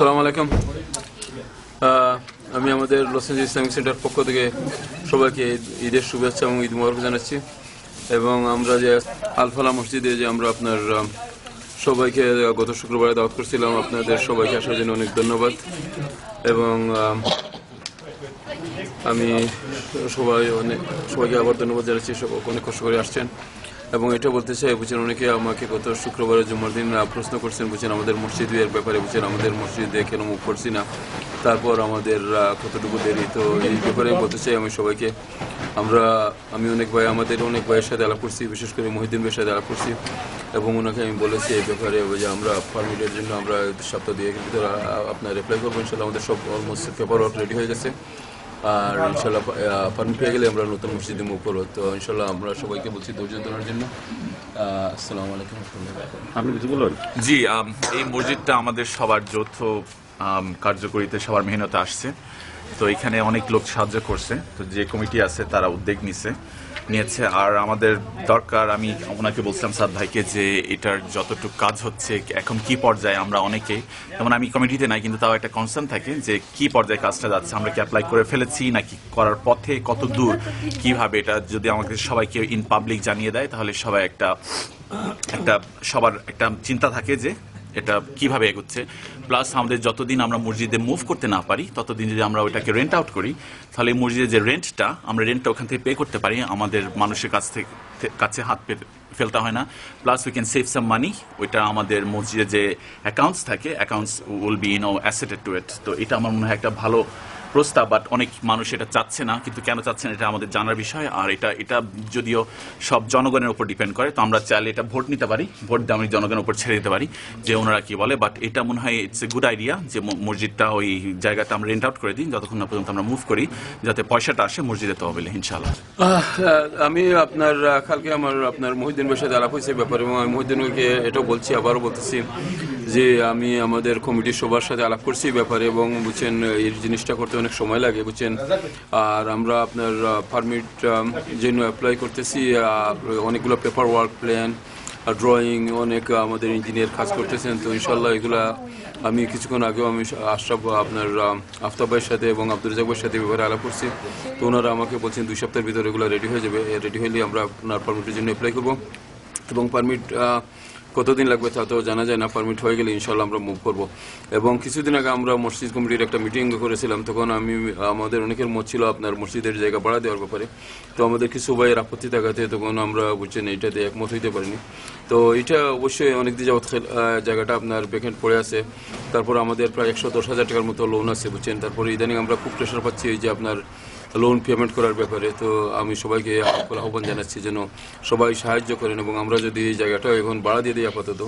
আসসালামু আলাইকুম। আমি আমাদের লস এঞ্জেলস ইসলামিক সেন্টার পক্ষ থেকে সবাইকে ঈদের শুভেচ্ছা এবং ঈদ মোবারক জানাচ্ছি। এবং আমরা যে আল-ফালাহ মসজিদে যে আমরা আপনার সবাইকে গত শুক্রবারে দাওয়াত করছিলাম, আপনাদের সবাইকে আসার জন্য অনেক ধন্যবাদ। এবং আমি সবাইকে আবার ধন্যবাদ জানাচ্ছি, অনেক কষ্ট করে আসছেন। এবং এটা বলতে চাই, বুঝছেন, অনেকে আমাকে গত শুক্রবারে জুমার দিন প্রশ্ন করছেন, বুঝছেন, আমাদের মসজিদের ব্যাপারে, বুঝছেন, আমাদের মসজিদে কেন মুভ করছি না, তারপর আমাদের কতটুকু দেরি। তো এই ব্যাপারে বলতে চাই আমি সবাইকে, আমি অনেক ভাইয়ের সাথে আলাপ করছি, বিশেষ করে মহিউদ্দিন ভাইয়ের সাথে আলাপ করছি, এবং ওনাকে আমি বলেছি এই ব্যাপারে যে আমরা পারমিটের জন্য আমরা সপ্তাহ দিয়ে ভিতরে আপনার অ্যাপ্লাই করবো। ইনশাল্লাহ আমাদের সব অলমোস্ট পেপার ওয়ার্ক রেডি হয়ে গেছে, আর ইনশাল্লাহ পারমিট পেয়ে গেলে আমরা নতুন মসজিদে মুভ করবো। তো ইনশাল্লাহ আমরা সবাইকে বলছি ধৈর্য ধরার জন্য। আসসালামু আলাইকুম। আপনি কিছু বলুন। জি, এই মসজিদটা আমাদের সবার যৌথ কার্যকরীতে, সবার মেহনতে আসছে। তো এখানে অনেক লোক সাহায্য করছে, তো যে কমিটি আছে তারা উদ্যোগ নিয়েছে। আর আমাদের দরকার, আমি ওনাকে বলছিলাম সাদ ভাইকে, যে এটার যতটুকু কাজ হচ্ছে এখন কি পর্যায়ে, আমরা অনেকে, যেমন আমি কমিটিতে নাই, কিন্তু তাও একটা কনসার্ন থাকে যে কি পর্যায়ে কাজটা যাচ্ছে, আমরা কি অ্যাপ্লাই করে ফেলেছি নাকি করার পথে, কত দূর, কিভাবে। এটা যদি আমাদের সবাইকে ইন পাবলিক জানিয়ে দেয়, তাহলে সবাই সবার একটা চিন্তা থাকে যে এটা কিভাবে এগোচ্ছে। প্লাস আমাদের যতদিন আমরা মসজিদে মুভ করতে না পারি, ততদিন যদি আমরা ওইটাকে রেন্ট আউট করি, তাহলে এই মসজিদের যে রেন্টটা, আমরা রেন্টটা ওখান থেকে পে করতে পারি, আমাদের মানুষের কাছে হাত ফেলতে হয় না। Plus we can save some money. ওইটা আমাদের মসজিদে যে অ্যাকাউন্টস থাকে, accounts will be assisted to it. তো এটা আমার মনে হয় একটা ভালো প্রস্তাব, বাট অনেক মানুষ এটা চাচ্ছে না। কিন্তু কেন চাচ্ছে না, এটা আমাদের জানার বিষয়। আর এটা যদিও সব জনগণের উপর ডিপেন্ড করে, তো আমরা চাইলে এটা ভোট নিতে পারি, ভোট দিয়ে আমি জনগণের উপর ছেড়ে দিতে পারি যে ওনারা কি বলে। বাট এটা মনে হয় ইটস এ গুড আইডিয়া যে মসজিদটা ওই জায়গাটা আমরা রেন্ট আউট করে দিই যতক্ষণ না পর্যন্ত আমরা মুভ করি, যাতে পয়সাটা আসে মসজিদে তহবিলে, ইনশাআল্লাহ। আমি কালকে আপনার মহিউদ্দিন ভাইয়ের সাথে আলাপ হয়েছে ব্যাপারে, এবং আমি মহিউদ্দিন ভাইকে এটাও বলছি, আবারও বলতেছি যে আমি আমাদের কমিটির সবার সাথে আলাপ করছি ব্যাপারে, এবং বুঝছেন এই জিনিসটা করতে অনেক সময় লাগে, বুঝছেন। আর আমরা আপনার পারমিট জন্য অ্যাপ্লাই করতেছি, অনেকগুলো পেপার ওয়ার্ক, প্ল্যান, ড্রয়িং, অনেক আমাদের ইঞ্জিনিয়ার কাজ করতেছেন। তো ইনশাল্লাহ এগুলা আমি কিছুক্ষণ আগেও আমি আশরাফ আফতাব ভাইয়ের সাথে এবং আব্দুর রাজ্জাক ভাইয়ের সাথে ব্যাপারে আলাপ করছি। তো ওনারা আমাকে বলছেন 2 সপ্তাহের ভিতরে এগুলো রেডি হয়ে যাবে। রেডি হলে আমরা আপনার পারমিটের জন্য অ্যাপ্লাই করবো, এবং পারমিট কতদিন লাগবে তা তো জানা যায় না। পারমিট হয়ে গেলে ইনশাল্লাহ আমরা মুভ করবো। এবং কিছুদিন আগে আমরা মসজিদ কমিটির একটা মিটিং করেছিলাম, তখন আমাদের অনেকের মত ছিল আপনার মসজিদের জায়গা বাড়া দেওয়ার ব্যাপারে। তো আমাদের কিছু ভাইয়ের আপত্তি থাকাতে তখন আমরা বুঝছেন এইটাতে একমত হইতে পারিনি। তো এটা অবশ্যই অনেকদিন যাবৎ জায়গাটা আপনার ভ্যাকেন্ট পড়ে আছে। তারপর আমাদের প্রায় 110,000 টাকার মতো লোন আছে, বুঝছেন। তারপরে ইদানিং আমরা খুব প্রেশার পাচ্ছি এই যে আপনার লোন পেমেন্ট করার ব্যাপারে। তো আমি সবাইকে আহ্বান জানাচ্ছি যেন সবাই সাহায্য করেন, এবং আমরা যদি এই জায়গাটা এখন বাড়া দিয়ে দিই আপাতত,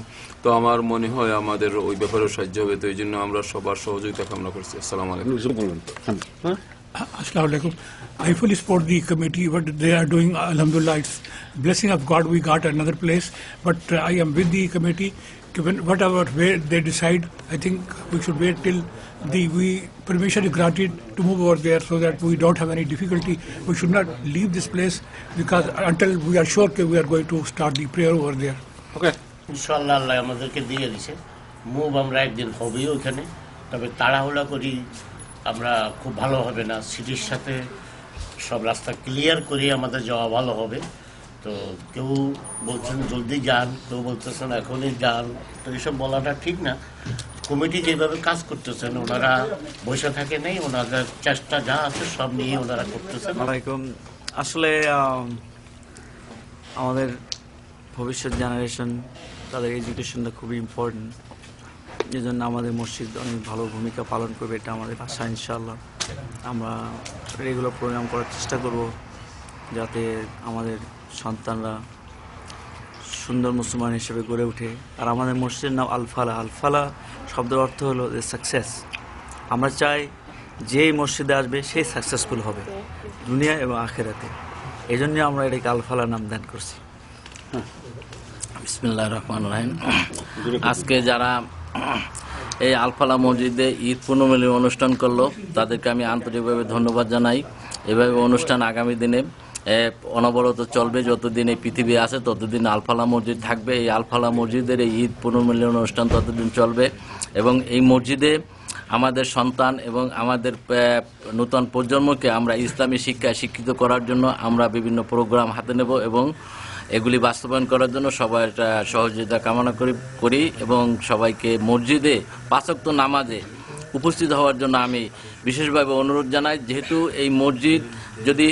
তো আমার মনে হয় আমাদের ওই ব্যাপারেও সাহায্য হবে। তো এই জন্য আমরা সবার সহযোগিতা কামনা করছি। আসসালামু আলাইকুম। Assalamu alaikum. I fully support the committee, what they are doing. Alhamdulillah, it's blessing of God. We got another place, but I am with the committee. Given whatever way they decide, I think we should wait till permission is granted to move over there, so that we don't have any difficulty. We should not leave this place because until we are sure that we are going to start the prayer over there. Okay. ইনশাআল্লাহ আল্লাহ আমাদেরকে দিয়ে দিছে move, আমরা একদিন হবেই ওখানে। তবে তাড়াহুড়া করি আমরা খুব ভালো হবে না, সিটির সাথে সব রাস্তা ক্লিয়ার করে আমাদের যাওয়া ভালো হবে। তো কেউ বলছেন জলদি যান, কেউ বলতেছেন এখনই যান। তো এইসব বলাটা ঠিক না। কমিটি যেভাবে কাজ করতেছেন, ওনারা বসে থাকে নেই, ওনাদের চেষ্টা যা আছে সব নিয়ে ওনারা করতেছেন। আসলে আমাদের ভবিষ্যৎ জেনারেশন, তাদের এডুকেশনটা খুবই ইম্পর্টেন্ট। এই জন্য আমাদের মসজিদ অনেক ভালো ভূমিকা পালন করবে, এটা আমাদের আশা। ইনশাআল্লাহ আমরা রেগুলার প্রোগ্রাম করার চেষ্টা করব, যাতে আমাদের সন্তানরা সুন্দর মুসলমান হিসেবে গড়ে ওঠে। আর আমাদের মসজিদের নাম আল-ফালাহ। আল-ফালাহ শব্দের অর্থ হলো যে সাকসেস। আমরা চাই যে মসজিদে আসবে সে সাকসেসফুল হবে দুনিয়া এবং আখেরাতে। এই জন্য আমরা এটাকে আল-ফালাহ নাম দান করছি। বিসমিল্লাহির রহমানির রহিম। আজকে যারা এই আল-ফালাহ মসজিদে ঈদ পুনর্মিলনী অনুষ্ঠান করলো, তাদেরকে আমি আন্তরিকভাবে ধন্যবাদ জানাই। এভাবে অনুষ্ঠান আগামী দিনে অনবরত চলবে। যতদিন এই পৃথিবী আছে ততদিন আল-ফালাহ মসজিদ থাকবে। এই আল-ফালাহ মসজিদের এই ঈদ পুনর্মিলনী অনুষ্ঠান ততদিন চলবে, এবং এই মসজিদে আমাদের সন্তান এবং আমাদের নতুন প্রজন্মকে আমরা ইসলামী শিক্ষায় শিক্ষিত করার জন্য আমরা বিভিন্ন প্রোগ্রাম হাতে নেব এবং এগুলি বাস্তবায়ন করার জন্য সবার সহযোগিতা কামনা করি এবং সবাইকে মসজিদে 5 ওয়াক্ত নামাজে উপস্থিত হওয়ার জন্য আমি বিশেষভাবে অনুরোধ জানাই। যেহেতু এই মসজিদ যদি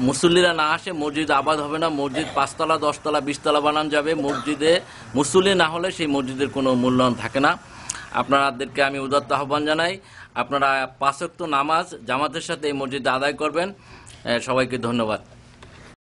মুসল্লিরা না আসে মসজিদ আবাদ হবে না, মসজিদ 5 তলা 10 তলা 20 তলা বানানো যাবে, মসজিদে মুসল্লি না হলে সেই মসজিদের কোনো মূল্যায়ন থাকে না। আপনাদেরকে আমি উদাত্ত আহ্বান জানাই, আপনারা 5 ওয়াক্ত নামাজ জামাতের সাথে এই মসজিদে আদায় করবেন। সবাইকে ধন্যবাদ।